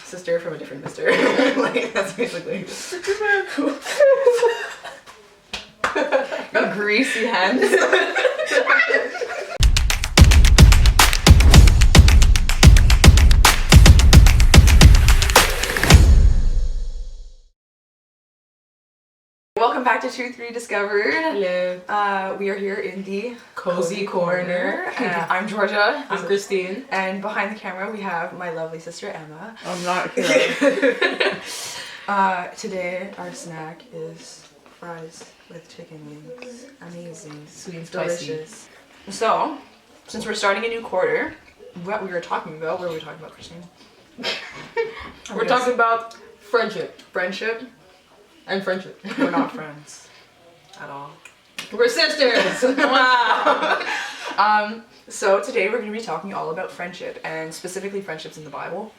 sister from a different mister. Like, that's basically. Your greasy hands. Welcome back to Truth Rediscovered. Hello. We are here in the Cozy Corner. I'm Jorja. I'm Christine. And behind the camera we have my lovely sister Emma. I'm not here. Today our snack is fries with chicken wings. Amazing. Sweet and delicious. So, since we're starting a new quarter, what we were talking about, what were we talking about, Christine? We're talking about friendship. Friendship. And friendship. We're not friends at all. We're sisters. Wow. So today we're going to be talking all about friendship, and specifically friendships in the Bible.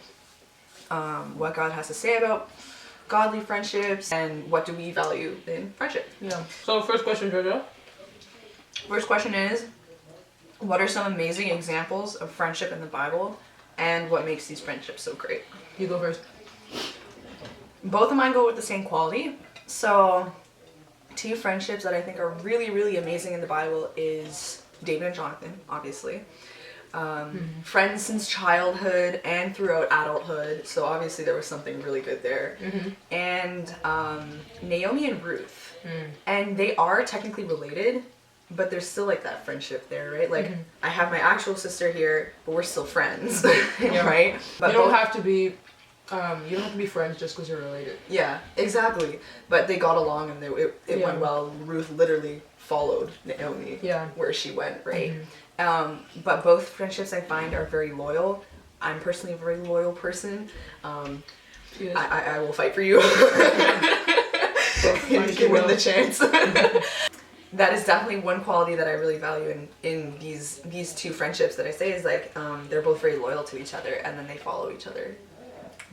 What God has to say about godly friendships, and what do we value in friendship. Yeah. So first question, Jorja. First question is, what are some amazing examples of friendship in the Bible, and what makes these friendships so great? You go first. Both of mine go with the same quality. So, two friendships that I think are really, really amazing in the Bible is David and Jonathan, obviously. Friends since childhood and throughout adulthood. So obviously there was something really good there. And Naomi and Ruth. And they are technically related, but there's still like that friendship there, right? Like I have my actual sister here, but we're still friends, right? But you don't have to be friends just because you're related. Yeah, exactly. But they got along, and it went well. Ruth literally followed Naomi where she went, right? But both friendships I find are very loyal. I'm personally a very loyal person. I will fight for you if you can win the chance. That is definitely one quality that I really value in these two friendships that I say is like they're both very loyal to each other, and then they follow each other.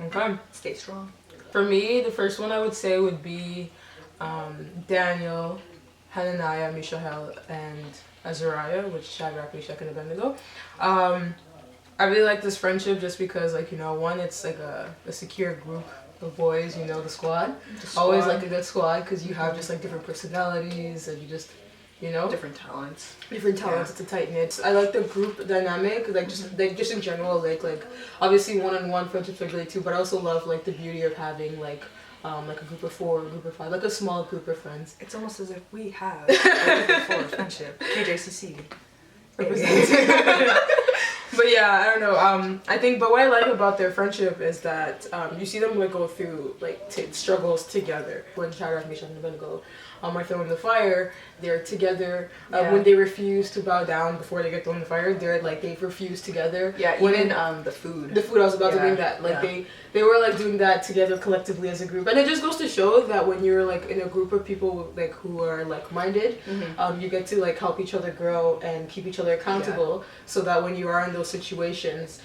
Okay. Stay strong. For me, the first one I would say would be Daniel, Hananiah, Mishael, and Azariah, which Shadrach, Meshach, and Abednego. I really like this friendship just because, like, you know, one, it's like a secure group of boys, you know, the squad. Always like a good squad because you have just like different personalities and you just, you know, different talents. It's a tight knit. I like the group dynamic, like just in general, like obviously one-on-one friendships are great too, but I also love like the beauty of having like a group of 4, a group of 5, like a small group of friends. It's almost as if we have a group of 4 friendship. KJCC represents. But yeah, I don't know. I think, but what I like about their friendship is that you see them like go through like struggles together. When Shadrach, Meshach, and Abednego are thrown in the fire, they're together. When they refuse to bow down before they get thrown in the fire, they refuse together. Yeah, even the food. The food, I was about to bring that. Like they were like doing that together collectively as a group, and it just goes to show that when you're like in a group of people like who are like minded, you get to like help each other grow and keep each other accountable, so that when you are in those situations,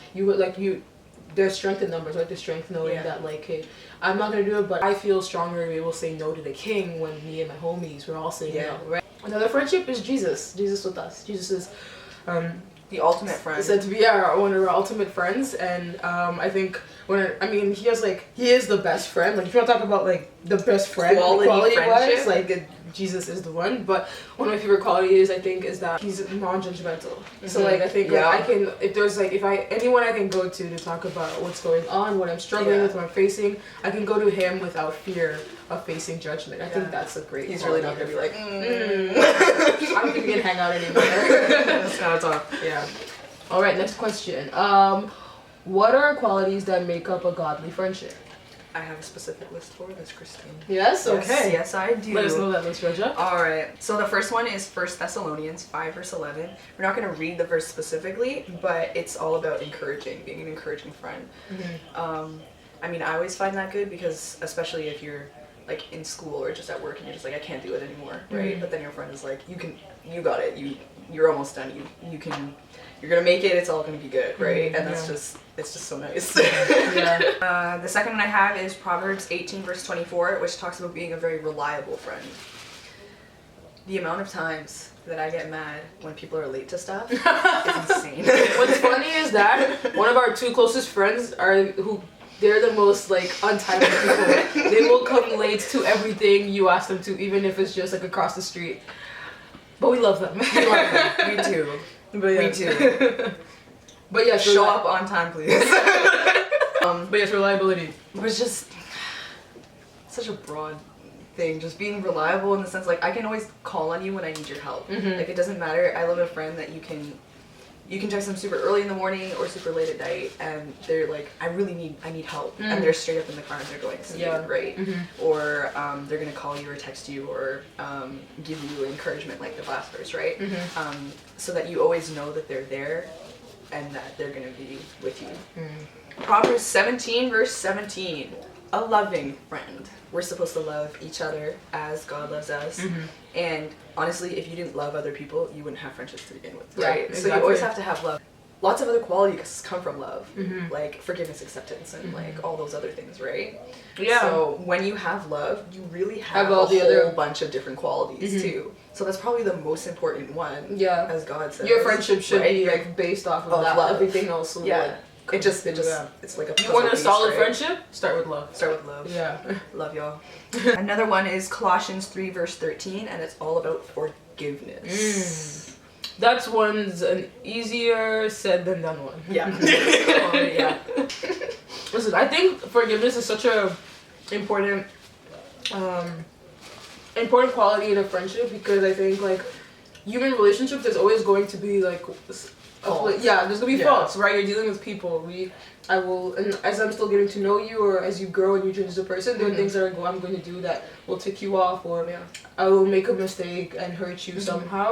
there's strength in numbers, like the strength knowing that like, hey, I'm not gonna do it, but I feel stronger to be able to say no to the king when me and my homies we're all saying no, right? Another friendship is Jesus with us. Jesus is the ultimate friend. Said to be one of our ultimate friends, and I think he is the best friend. Like if you want to talk about like the best friend quality wise, like Jesus is the one. But one of my favorite qualities I think is that he's non-judgmental. So like I think like, I can, if there's like anyone I can go to talk about what's going on, what I'm struggling with, what I'm facing, I can go to him without fear of facing judgment. I think that's a great. He's really not gonna be like. I don't think we can hang out anymore. That's not talk. Yeah. All right. Next question. What are qualities that make up a godly friendship? I have a specific list for this, Christine. Yes? Okay. Yes, I do. Let us know that list, Jorja. Alright, so the first one is 1 Thessalonians 5 verse 11. We're not going to read the verse specifically, but it's all about being an encouraging friend. I always find that good because, especially if you're like in school or just at work and you're just like, I can't do it anymore, right? But then your friend is like, you got it, you're almost done, you're gonna make it, it's all gonna be good, right? And it's just so nice. The second one I have is Proverbs 18 verse 24, which talks about being a very reliable friend. The amount of times that I get mad when people are late to stuff is insane. What's funny is that one of our 2 closest friends they're the most like untimely people. They will come late to everything you ask them to, even if it's just like across the street. But we love them. We love them. We do. But yeah. We do. But yeah, show up on time, please. But yes, reliability. It was just such a broad thing. Just being reliable in the sense like I can always call on you when I need your help. Like it doesn't matter. I love a friend that you can text them super early in the morning or super late at night, and they're like, I need help, and they're straight up in the car and they're going to see you, right? Or they're gonna call you or text you or give you encouragement like the last verse, right? So that you always know that they're there and that they're gonna be with you. Proverbs 17 verse 17. A loving friend. We're supposed to love each other as God loves us. And honestly, if you didn't love other people, you wouldn't have friendships to begin with, right? Yeah, So you always have to have love. Lots of other qualities come from love, like forgiveness, acceptance, and like all those other things, right? Yeah. So when you have love, you really have all a the whole other bunch of different qualities too. So that's probably the most important one. Yeah. As God says. Your friendship should right? be like based off of that. love. Everything else will Yeah. like It just it's like a you want a piece, solid right? friendship? Start with love. Start with love. Yeah. Love y'all. Another one is Colossians 3 verse 13, and it's all about forgiveness. That's one's an easier said than done one. Yeah. Yeah. Listen, I think forgiveness is such a important important quality in a friendship, because I think like human relationships, there's always going to be like Faults. yeah, there's gonna be faults, right? You're dealing with people. And as I'm still getting to know you, or as you grow and you change as a person, there are things that I'm going to do that will tick you off, or I will make a mistake and hurt you somehow,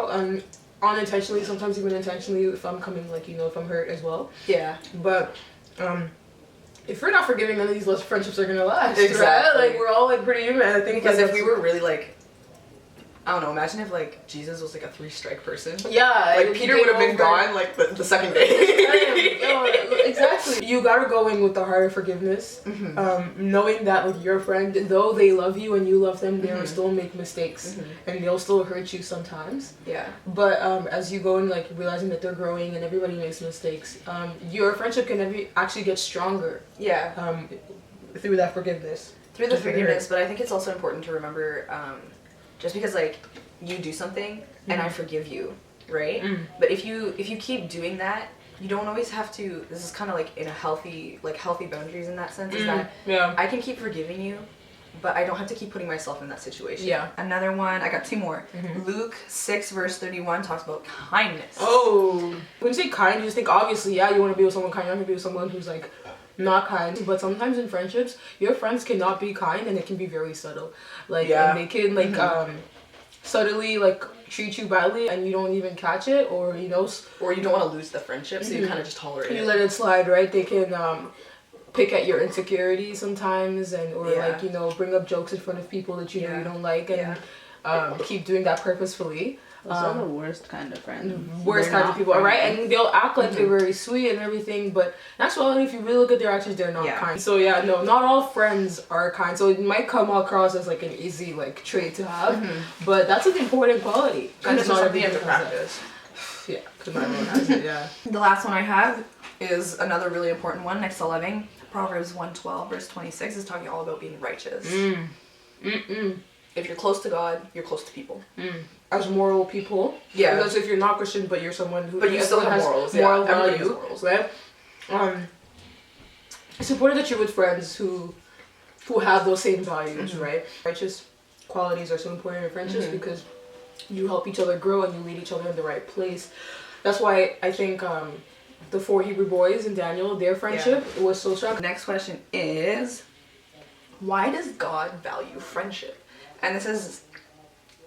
unintentionally, sometimes even intentionally, if I'm coming like, if I'm hurt as well. Yeah. But if we're not forgiving, none of these friendships are gonna last. Exactly. Right? Like we're all like pretty human. I think Because if we were really like, I don't know, imagine if like Jesus was like a 3-strike person. Yeah. Like Peter would have been gone like the second day. Exactly. You gotta go in with the heart of forgiveness, knowing that like your friend, though they love you and you love them, they will still make mistakes and they'll still hurt you sometimes. Yeah. But as you go in like realizing that they're growing and everybody makes mistakes, your friendship can actually get stronger. Yeah. Through that forgiveness. Through the forgiveness, but I think it's also important to remember, just because like you do something and I forgive you, right? But if you keep doing that, you don't always have to. This is kind of like in a healthy boundaries in that sense. Is that I can keep forgiving you, but I don't have to keep putting myself in that situation. Yeah. Another one, I got 2 more. Luke 6 verse 31 talks about kindness. Oh, when you say kind, you just think obviously, yeah, you want to be with someone kind. You want to be with someone who's like not kind. But sometimes in friendships, your friends cannot be kind, and it can be very subtle. Like and they can like subtly like treat you badly, and you don't even catch it, or or you don't want to lose the friendship, so you kind of just tolerate it. You let it slide, right? They can pick at your insecurities sometimes, and bring up jokes in front of people that you know you don't like, and keep doing that purposefully. Those are the worst kind of friends. Worst kind of people, right? And they'll act like they're very sweet and everything, but in actuality, if you really look at their actions, they're not kind. So no, not all friends are kind. So it might come across as like an easy like trait to have, but that's an important quality. And it's not something you have to practice. Yeah, because not everyone has it. Yeah. The last one I have is another really important one. Next to loving, Proverbs 1:12 verse 26 is talking all about being righteous. If you're close to God, you're close to people. As moral people. Yeah. Because if you're not Christian, but you're someone who... But you still have morals. Moral value, value, morals. right? It's important that you're with friends who have those same values, right? Righteous qualities are so important in friendships because you help each other grow and you lead each other in the right place. That's why I think the 4 Hebrew boys and Daniel, their friendship was so strong. The next question is, why does God value friendship? And this is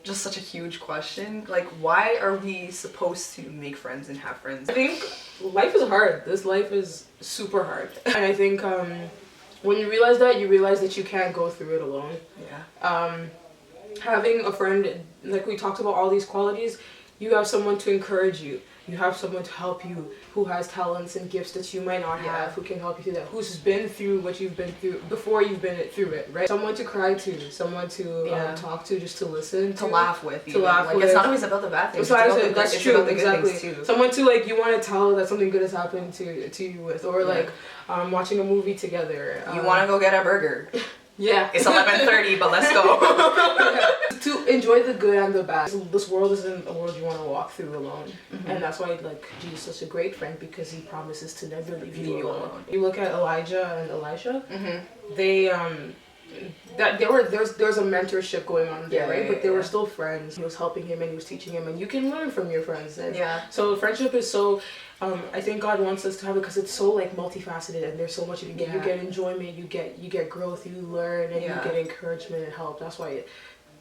just such a huge question. Like, why are we supposed to make friends and have friends? I think life is hard. This life is super hard. And I think when you realize that you can't go through it alone. Yeah. Having a friend, like we talked about all these qualities, you have someone to encourage you. you have someone to help you who has talents and gifts that you might not have, who can help you through that, who's been through what you've been through before you've been through it, right? Someone to cry to, someone to talk to, just to listen to laugh with, to laugh like with. It's not always about the bad things. So that's true, exactly. Someone to like you want to tell that something good has happened to you with, or like watching a movie together. You want to go get a burger. Yeah. It's 11:30, but let's go. To enjoy the good and the bad. This world isn't a world you want to walk through alone. And that's why like Jesus is such a great friend, because he promises to never leave you alone. You look at Elijah and Elisha, they there's a mentorship going on there, right? But they were still friends. He was helping him and he was teaching him, and you can learn from your friends. And so friendship is so I think God wants us to have it because it's so like multifaceted, and there's so much you can get. You get enjoyment, you get growth, you learn, and you get encouragement and help. That's why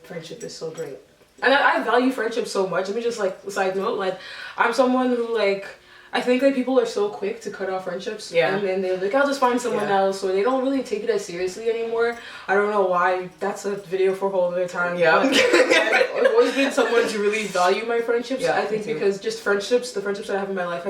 friendship is so great. And I value friendship so much. Let me just like side note, like I'm someone who like I think that people are so quick to cut off friendships, and then they're like, I'll just find someone else, or they don't really take it as seriously anymore. I don't know why. That's a video for a whole other time. I've always been someone to really value my friendships. I think because just the friendships that I have in my life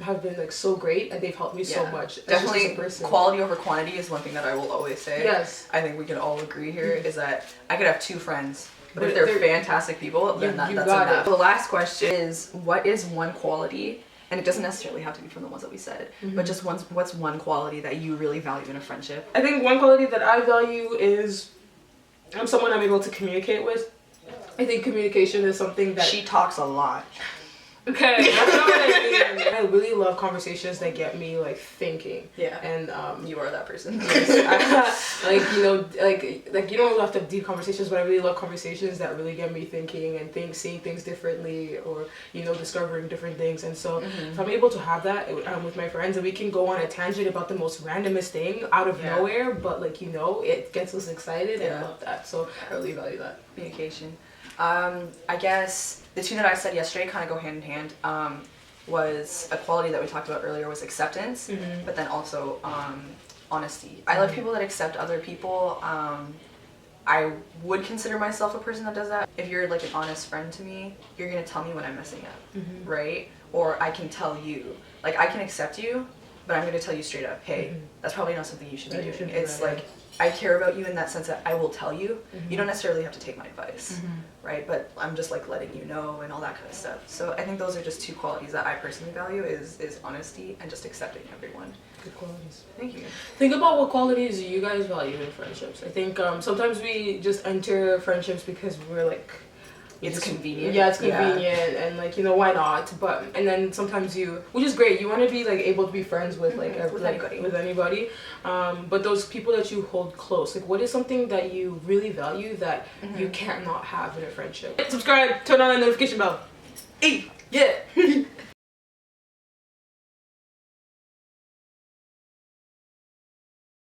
have been like so great, and they've helped me so much. Definitely, quality over quantity is one thing that I will always say. Yes. I think we can all agree here is that I could have 2 friends, but if they're fantastic people, then that's enough. The last question is, what is one quality? And it doesn't necessarily have to be from the ones that we said, but just what's one quality that you really value in a friendship? I think one quality that I value is I'm someone I'm able to communicate with. I think communication is something that... She talks a lot. Okay, that's not what I mean. I really love conversations that get me like thinking. Yeah. And you are that person. Like you know, like you don't have to have deep conversations, but I really love conversations that really get me thinking and seeing things differently, or you know, discovering different things. And so if I'm able to have that with my friends, and we can go on a tangent about the most randomest thing out of nowhere, but like you know, it gets us excited. And I love that. So I really value that. Communication. I guess the 2 that I said yesterday kind of go hand in hand. Was a quality that we talked about earlier was acceptance, but then also honesty. I love people that accept other people. I would consider myself a person that does that. If you're like an honest friend to me, you're gonna tell me when I'm messing up, right? Or I can tell you, like I can accept you, but I'm gonna tell you straight up, hey, that's probably not something you should be doing. It's like, I care about you in that sense that I will tell you. You don't necessarily have to take my advice, right? But I'm just like letting you know and all that kind of stuff. So I think those are just 2 qualities that I personally value is honesty and just accepting everyone. Good qualities. Thank you. Think about what qualities you guys value in friendships. I think sometimes we just enter friendships because we're like, it's convenient. Yeah, it's convenient, and like you know, why not? But and then sometimes which is great. You want to be like able to be friends with like with anybody. But those people that you hold close, like what is something that you really value that you can't not have in a friendship? Subscribe, turn on the notification bell. Hey, yeah.